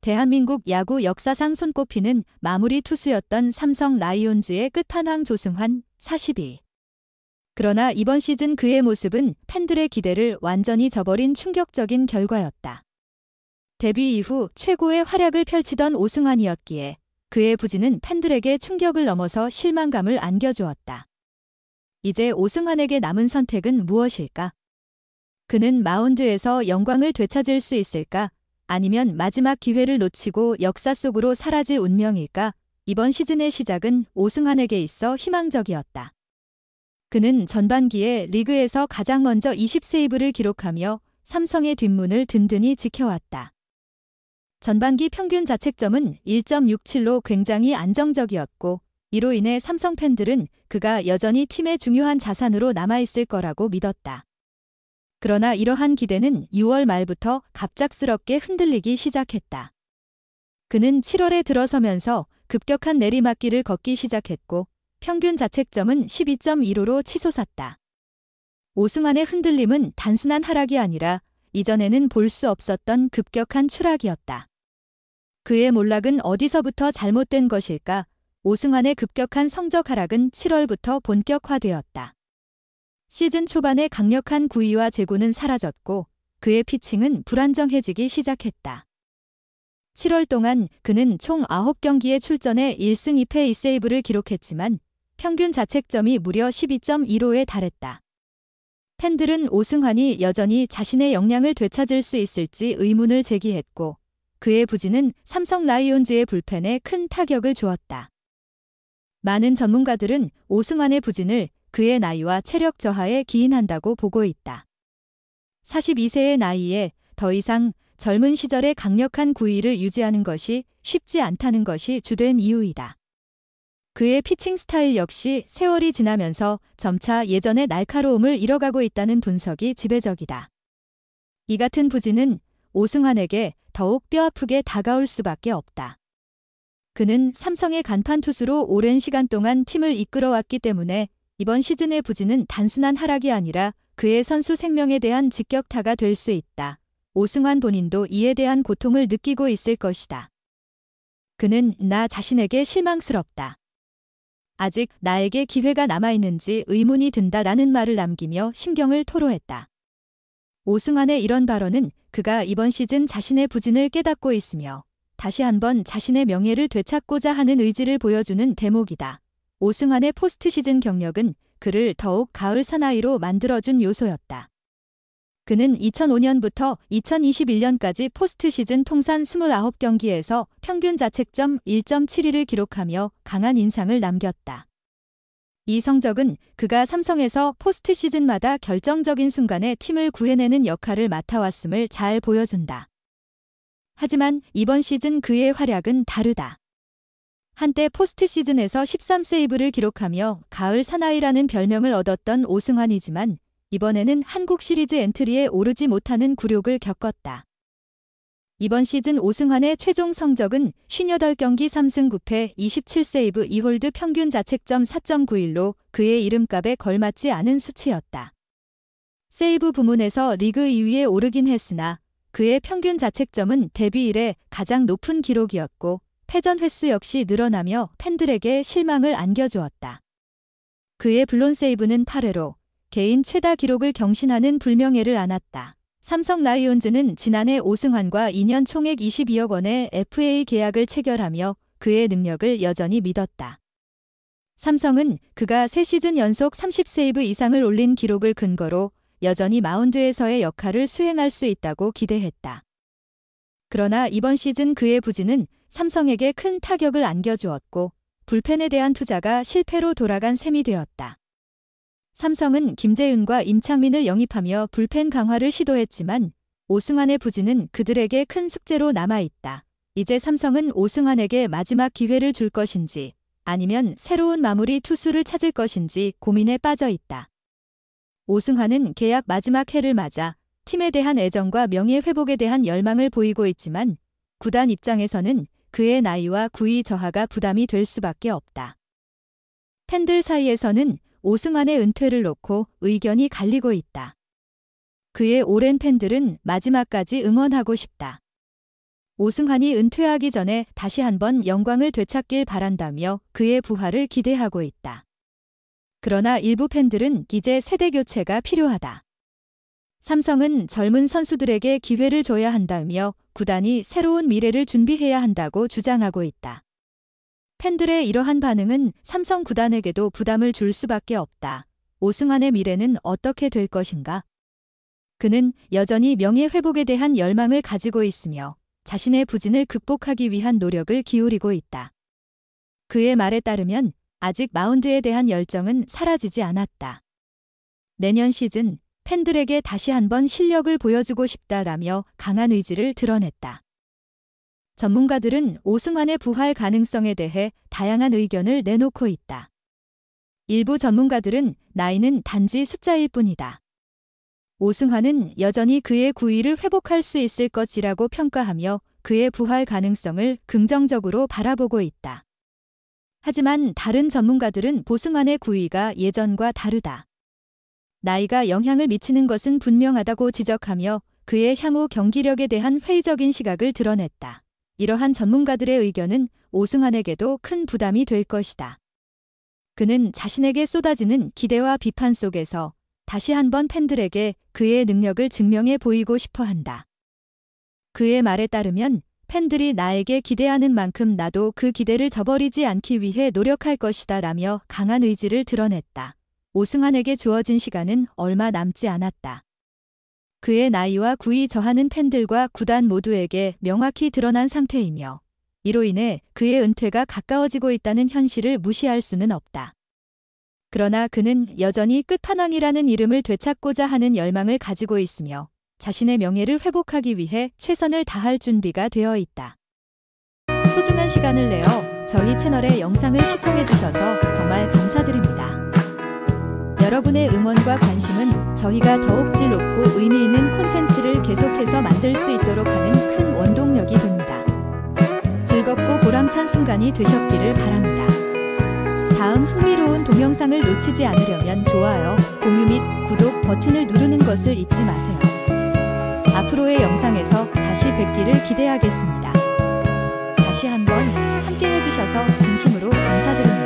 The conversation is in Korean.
대한민국 야구 역사상 손꼽히는 마무리 투수였던 삼성 라이온즈의 끝판왕 조승환 42. 그러나 이번 시즌 그의 모습은 팬들의 기대를 완전히 저버린 충격적인 결과였다. 데뷔 이후 최고의 활약을 펼치던 오승환이었기에 그의 부진은 팬들에게 충격을 넘어서 실망감을 안겨주었다. 이제 오승환에게 남은 선택은 무엇일까? 그는 마운드에서 영광을 되찾을 수 있을까? 아니면 마지막 기회를 놓치고 역사 속으로 사라질 운명일까? 이번 시즌의 시작은 오승환에게 있어 희망적이었다. 그는 전반기에 리그에서 가장 먼저 20세이브를 기록하며 삼성의 뒷문을 든든히 지켜왔다. 전반기 평균 자책점은 1.67로 굉장히 안정적이었고 이로 인해 삼성 팬들은 그가 여전히 팀의 중요한 자산으로 남아있을 거라고 믿었다. 그러나 이러한 기대는 6월 말부터 갑작스럽게 흔들리기 시작했다. 그는 7월에 들어서면서 급격한 내리막길을 걷기 시작했고 평균 자책점은 12.15로 치솟았다. 오승환의 흔들림은 단순한 하락이 아니라 이전에는 볼 수 없었던 급격한 추락이었다. 그의 몰락은 어디서부터 잘못된 것일까? 오승환의 급격한 성적 하락은 7월부터 본격화되었다. 시즌 초반에 강력한 구위와 제구는 사라졌고 그의 피칭은 불안정해지기 시작했다. 7월 동안 그는 총 9경기에 출전해 1승 2패 2세이브를 기록했지만 평균 자책점이 무려 12.15에 달했다. 팬들은 오승환이 여전히 자신의 역량을 되찾을 수 있을지 의문을 제기했고 그의 부진은 삼성 라이온즈의 불펜에 큰 타격을 주었다. 많은 전문가들은 오승환의 부진을 그의 나이와 체력 저하에 기인한다고 보고 있다. 42세의 나이에 더 이상 젊은 시절의 강력한 구위를 유지하는 것이 쉽지 않다는 것이 주된 이유이다. 그의 피칭 스타일 역시 세월이 지나면서 점차 예전의 날카로움을 잃어가고 있다는 분석이 지배적이다. 이 같은 부진은 오승환에게 더욱 뼈아프게 다가올 수밖에 없다. 그는 삼성의 간판 투수로 오랜 시간 동안 팀을 이끌어왔기 때문에 이번 시즌의 부진은 단순한 하락이 아니라 그의 선수 생명에 대한 직격타가 될 수 있다. 오승환 본인도 이에 대한 고통을 느끼고 있을 것이다. 그는 나 자신에게 실망스럽다. 아직 나에게 기회가 남아있는지 의문이 든다라는 말을 남기며 심경을 토로했다. 오승환의 이런 발언은 그가 이번 시즌 자신의 부진을 깨닫고 있으며 다시 한번 자신의 명예를 되찾고자 하는 의지를 보여주는 대목이다. 오승환의 포스트 시즌 경력은 그를 더욱 가을 사나이로 만들어준 요소였다. 그는 2005년부터 2021년까지 포스트 시즌 통산 29경기에서 평균 자책점 1.72를 기록하며 강한 인상을 남겼다. 이 성적은 그가 삼성에서 포스트 시즌마다 결정적인 순간에 팀을 구해내는 역할을 맡아왔음을 잘 보여준다. 하지만 이번 시즌 그의 활약은 다르다. 한때 포스트 시즌에서 13세이브를 기록하며 가을 사나이라는 별명을 얻었던 오승환이지만 이번에는 한국 시리즈 엔트리에 오르지 못하는 굴욕을 겪었다. 이번 시즌 오승환의 최종 성적은 58경기 3승 9패 27세이브 2홀드 평균 자책점 4.91로 그의 이름값에 걸맞지 않은 수치였다. 세이브 부문에서 리그 2위에 오르긴 했으나 그의 평균 자책점은 데뷔 이래 가장 높은 기록이었고 패전 횟수 역시 늘어나며 팬들에게 실망을 안겨주었다. 그의 블론 세이브는 8회로 개인 최다 기록을 경신하는 불명예를 안았다. 삼성 라이온즈는 지난해 오승환과 2년 총액 22억 원의 FA 계약을 체결하며 그의 능력을 여전히 믿었다. 삼성은 그가 3시즌 연속 30세이브 이상을 올린 기록을 근거로 여전히 마운드에서의 역할을 수행할 수 있다고 기대했다. 그러나 이번 시즌 그의 부진은 삼성에게 큰 타격을 안겨주었고 불펜에 대한 투자가 실패로 돌아간 셈이 되었다. 삼성은 김재윤과 임창민을 영입하며 불펜 강화를 시도했지만 오승환의 부진은 그들에게 큰 숙제로 남아있다. 이제 삼성은 오승환에게 마지막 기회를 줄 것인지 아니면 새로운 마무리 투수를 찾을 것인지 고민에 빠져 있다. 오승환은 계약 마지막 해를 맞아 팀에 대한 애정과 명예 회복에 대한 열망을 보이고 있지만 구단 입장에서는 그의 나이와 구위 저하가 부담이 될 수밖에 없다. 팬들 사이에서는 오승환의 은퇴를 놓고 의견이 갈리고 있다. 그의 오랜 팬들은 마지막까지 응원하고 싶다. 오승환이 은퇴하기 전에 다시 한번 영광을 되찾길 바란다며 그의 부활을 기대하고 있다. 그러나 일부 팬들은 이제 세대 교체가 필요하다. 삼성은 젊은 선수들에게 기회를 줘야 한다며 구단이 새로운 미래를 준비해야 한다고 주장하고 있다. 팬들의 이러한 반응은 삼성 구단에게도 부담을 줄 수밖에 없다. 오승환의 미래는 어떻게 될 것인가? 그는 여전히 명예회복에 대한 열망을 가지고 있으며 자신의 부진을 극복하기 위한 노력을 기울이고 있다. 그의 말에 따르면 아직 마운드에 대한 열정은 사라지지 않았다. 내년 시즌 팬들에게 다시 한번 실력을 보여주고 싶다라며 강한 의지를 드러냈다. 전문가들은 오승환의 부활 가능성에 대해 다양한 의견을 내놓고 있다. 일부 전문가들은 나이는 단지 숫자일 뿐이다. 오승환은 여전히 그의 구위를 회복할 수 있을 것이라고 평가하며 그의 부활 가능성을 긍정적으로 바라보고 있다. 하지만 다른 전문가들은 오승환의 구위가 예전과 다르다. 나이가 영향을 미치는 것은 분명하다고 지적하며 그의 향후 경기력에 대한 회의적인 시각을 드러냈다. 이러한 전문가들의 의견은 오승환에게도 큰 부담이 될 것이다. 그는 자신에게 쏟아지는 기대와 비판 속에서 다시 한번 팬들에게 그의 능력을 증명해 보이고 싶어 한다. 그의 말에 따르면 팬들이 나에게 기대하는 만큼 나도 그 기대를 저버리지 않기 위해 노력할 것이다 라며 강한 의지를 드러냈다. 오승환에게 주어진 시간은 얼마 남지 않았다. 그의 나이와 구위 저하는 팬들과 구단 모두에게 명확히 드러난 상태이며 이로 인해 그의 은퇴가 가까워지고 있다는 현실을 무시할 수는 없다. 그러나 그는 여전히 끝판왕이라는 이름을 되찾고자 하는 열망을 가지고 있으며 자신의 명예를 회복하기 위해 최선을 다할 준비가 되어 있다. 소중한 시간을 내어 저희 채널의 영상을 시청해주셔서 정말 감사드립니다. 여러분의 응원과 관심은 저희가 더욱 질높고 의미 있는 콘텐츠를 계속해서 만들 수 있도록 하는 큰 원동력이 됩니다. 즐겁고 보람찬 순간이 되셨기를 바랍니다. 다음 흥미로운 동영상을 놓치지 않으려면 좋아요, 공유 및 구독 버튼을 누르는 것을 잊지 마세요. 앞으로의 영상에서 다시 뵙기를 기대하겠습니다. 다시 한번 함께 해주셔서 진심으로 감사드립니다.